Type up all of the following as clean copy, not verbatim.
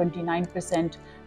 29%।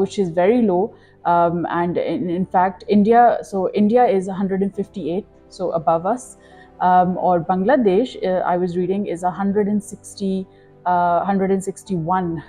which is very low. And in fact, India is 158th, so above us. Or Bangladesh, I was reading, is 161.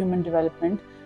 human development.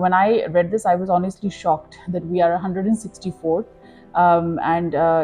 when I read this, I was honestly shocked that we are 164th. And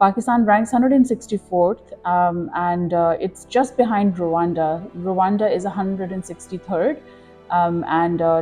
Pakistan ranks 164th, and it's just behind Rwanda. Rwanda is 163rd, and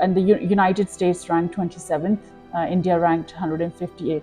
And the United States ranked 27th, India ranked 158th.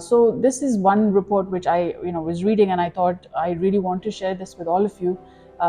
So this is one report which I was reading, and I thought I really want to share this with all of you,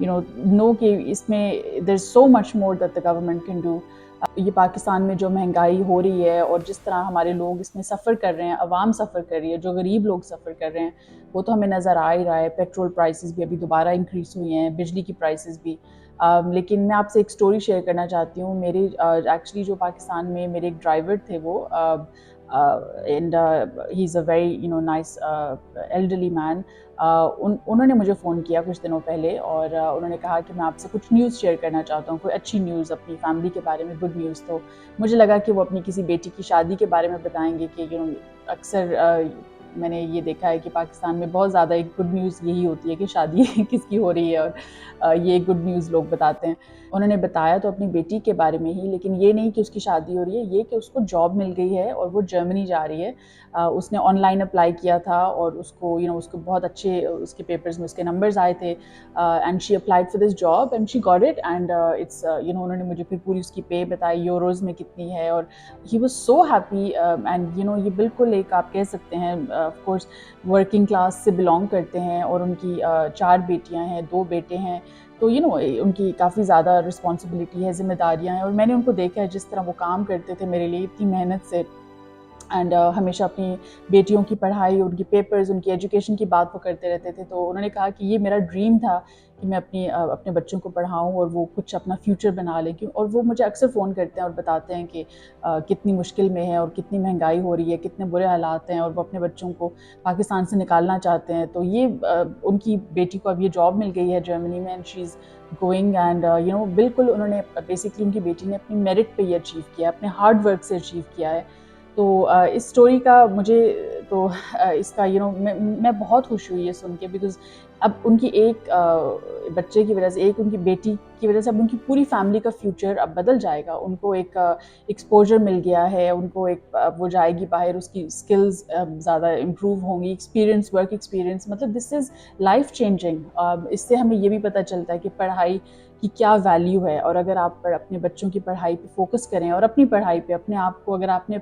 نو کہ اس میں there is so much more that the government can do. یہ پاکستان میں جو مہنگائی ہو رہی ہے اور جس طرح ہمارے لوگ اس میں سفر کر رہے ہیں, عوام سفر کر رہی ہے, جو غریب لوگ سفر کر رہے ہیں, وہ تو ہمیں نظر آ ہی رہا ہے. پیٹرول پرائسز بھی ابھی دوبارہ انکریز ہوئی ہیں, بجلی کی پرائسز بھی. لیکن میں آپ سے ایک سٹوری شیئر کرنا چاہتی ہوں. میرے ایکچولی جو پاکستان میں میرے ایک ڈرائیور تھے, وہ and he is a very nice elderly man. انہوں نے مجھے فون کیا کچھ دنوں پہلے, اور انہوں نے کہا کہ میں آپ سے کچھ نیوز شیئر کرنا چاہتا ہوں, کوئی اچھی نیوز اپنی فیملی کے بارے میں, گڈ نیوز. تو مجھے لگا کہ وہ اپنی کسی بیٹی کی شادی کے بارے میں بتائیں گے کہ اکثر میں نے یہ دیکھا ہے کہ پاکستان میں بہت زیادہ ایک گڈ نیوز یہی ہوتی ہے کہ شادی کس کی ہو رہی ہے, اور یہ گڈ نیوز لوگ بتاتے ہیں. انہوں نے بتایا تو اپنی بیٹی کے بارے میں ہی, لیکن یہ نہیں کہ اس کی شادی ہو رہی ہے, یہ کہ اس کو جاب مل گئی ہے اور وہ جرمنی جا رہی ہے. اس نے آن لائن اپلائی کیا تھا, اور اس کو اس کو بہت اچھے اس کے پیپرز میں اس کے نمبرز آئے تھے, and she applied for this job and she got it. And it's انہوں نے مجھے پھر پوری اس کی پے بتائی یوروز میں کتنی ہے, اور he was so happy. And یہ بالکل ایک آپ کہہ سکتے ہیں آف کورس ورکنگ کلاس سے بلانگ کرتے ہیں, اور ان کی 4 بیٹیاں ہیں, 2 بیٹے ہیں. تو ان کی کافی زیادہ رسپانسبلٹی ہے, ذمہ داریاں ہیں. اور میں نے ان کو دیکھا ہے جس طرح وہ کام کرتے تھے میرے لیے اتنی محنت سے, اینڈ ہمیشہ اپنی بیٹیوں کی پڑھائی, ان کی پیپرز, ان کی ایجوکیشن کی بات وہ کرتے رہتے تھے. تو انہوں نے کہا کہ یہ میرا ڈریم تھا کہ میں اپنے بچوں کو پڑھاؤں اور وہ کچھ اپنا فیوچر بنا لیں. اور وہ مجھے اکثر فون کرتے ہیں اور بتاتے ہیں کہ کتنی مشکل میں ہے اور کتنی مہنگائی ہو رہی ہے, کتنے برے حالات ہیں, اور وہ اپنے بچوں کو پاکستان سے نکالنا چاہتے ہیں. تو یہ ان کی بیٹی کو اب یہ جاب مل گئی ہے جرمنی میں, and she is going. And بالکل انہوں نے بیسکلی ان کی بیٹی نے اپنی میرٹ پہ یہ اچیو کیا, اپنے ہارڈ ورک سے اچیو کیا ہے. تو اس سٹوری کا مجھے تو اس کا میں بہت خوش ہوئی ہے سن کے, بیکاز اب ان کی ایک بچے کی وجہ سے, ایک ان کی بیٹی کی وجہ سے اب ان کی پوری فیملی کا فیوچر اب بدل جائے گا. ان کو ایک ایکسپوجر مل گیا ہے, ان کو ایک وہ جائے گی باہر, اس کی اسکلز زیادہ امپروو ہوں گی, ورک ایکسپیرینس, مطلب دس از لائف چینجنگ. اس سے ہمیں یہ بھی پتہ چلتا ہے کہ پڑھائی کی کیا ویلیو ہے, اور اگر آپ اپنے بچوں کی پڑھائی پہ فوکس کریں اور اپنی پڑھائی پہ اپنے آپ کو, اگر آپ نے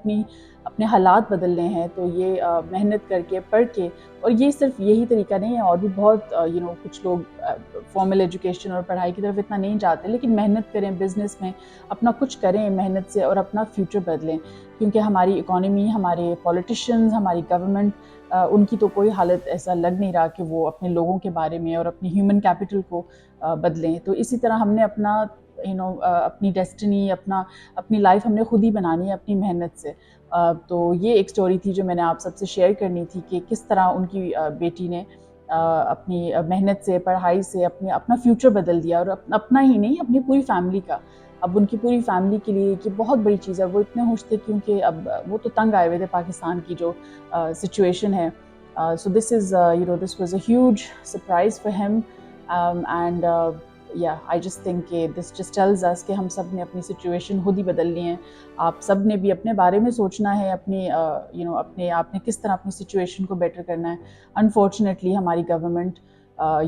اپنے حالات بدلنے ہیں, تو یہ محنت کر کے, پڑھ کے. اور یہ صرف یہی طریقہ نہیں ہے, اور بھی بہت کچھ لوگ فارمل ایجوکیشن اور پڑھائی کی طرف اتنا نہیں جاتے, لیکن محنت کریں, بزنس میں اپنا کچھ کریں محنت سے, اور اپنا فیوچر بدلیں. کیونکہ ہماری اکانومی, ہمارے پولیٹیشینز, ہماری گورنمنٹ, ان کی تو کوئی حالت ایسا لگ نہیں رہا کہ وہ اپنے لوگوں کے بارے میں اور اپنی ہیومن کیپٹل کو بدلیں. تو اسی طرح ہم نے اپنا اپنی ڈیسٹنی, اپنی لائف ہم نے خود ہی بنانی ہے اپنی محنت سے. تو یہ ایک سٹوری تھی جو میں نے آپ سب سے شیئر کرنی تھی, کہ کس طرح ان کی بیٹی نے اپنی محنت سے, پڑھائی سے اپنا فیوچر بدل دیا, اور اپنا ہی نہیں, اپنی پوری فیملی کا. اب ان کی پوری فیملی کے لیے یہ بہت بڑی چیز ہے. وہ اتنے خوش تھے کیونکہ اب وہ تو تنگ آئے ہوئے تھے پاکستان کی جو سچویشن ہے. So this was a huge surprise for him, and I just think this just tells us کہ ہم سب نے اپنی سچویشن خود ہی بدلنی ہے. آپ سب نے بھی اپنے بارے میں سوچنا ہے, اپنے آپ نے کس طرح اپنی سچویشن کو بیٹر کرنا ہے. انفارچونیٹلی ہماری گورنمنٹ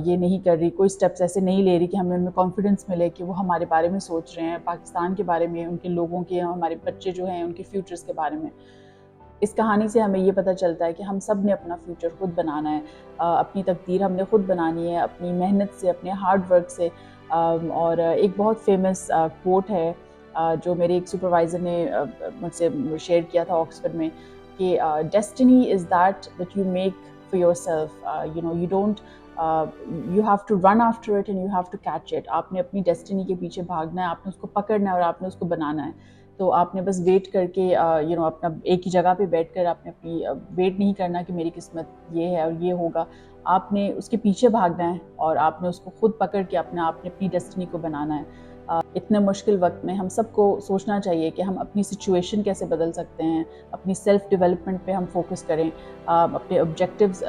یہ نہیں کر رہی, کوئی سٹیپس ایسے نہیں لے رہی کہ ہمیں ان میں کانفیڈنس ملے کہ وہ ہمارے بارے میں سوچ رہے ہیں, پاکستان کے بارے میں, ان کے لوگوں کے, ہمارے بچے جو ہیں ان کے فیوچرز کے بارے میں. اس کہانی سے ہمیں یہ پتہ چلتا ہے کہ ہم سب نے اپنا فیوچر خود بنانا ہے, اپنی تقدیر ہم نے خود بنانی ہے, اپنی محنت سے, اپنے ہارڈ ورک سے. اور ایک بہت فیمس کوٹ ہے جو میرے ایک سپروائزر نے مجھ سے شیئر کیا تھا آکسفورڈ میں, کہ destiny is that you make for yourself. You don't you have to run after it and you have to catch it. آپ نے اپنی ڈیسٹنی کے پیچھے بھاگنا ہے, آپ نے اس کو پکڑنا ہے, اور آپ نے اس کو بنانا ہے. تو آپ نے بس ویٹ کر کے اپنا ایک ہی جگہ پہ بیٹھ کر آپ نے اپنی ویٹ نہیں کرنا کہ میری قسمت یہ ہے اور یہ ہوگا. آپ نے اس کے پیچھے بھاگنا ہے, اور آپ نے اس کو خود پکڑ کے آپ نے اپنی ڈیسٹنی کو بنانا ہے. اتنے مشکل وقت میں ہم سب کو سوچنا چاہیے کہ ہم اپنی سچویشن کیسے بدل سکتے ہیں, اپنی سیلف ڈیولپمنٹ پہ ہم فوکس کریں, اپنے آبجیکٹیوز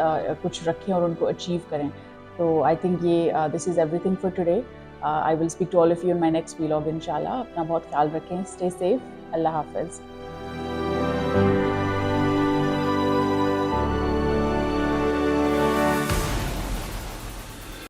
کچھ رکھیں اور ان کو اچیو کریں. تو I think this is every thing for today. I will speak to all of you in my next vlog, inshallah. اپنا بہت خیال رکھیں. Stay safe. اللہ حافظ.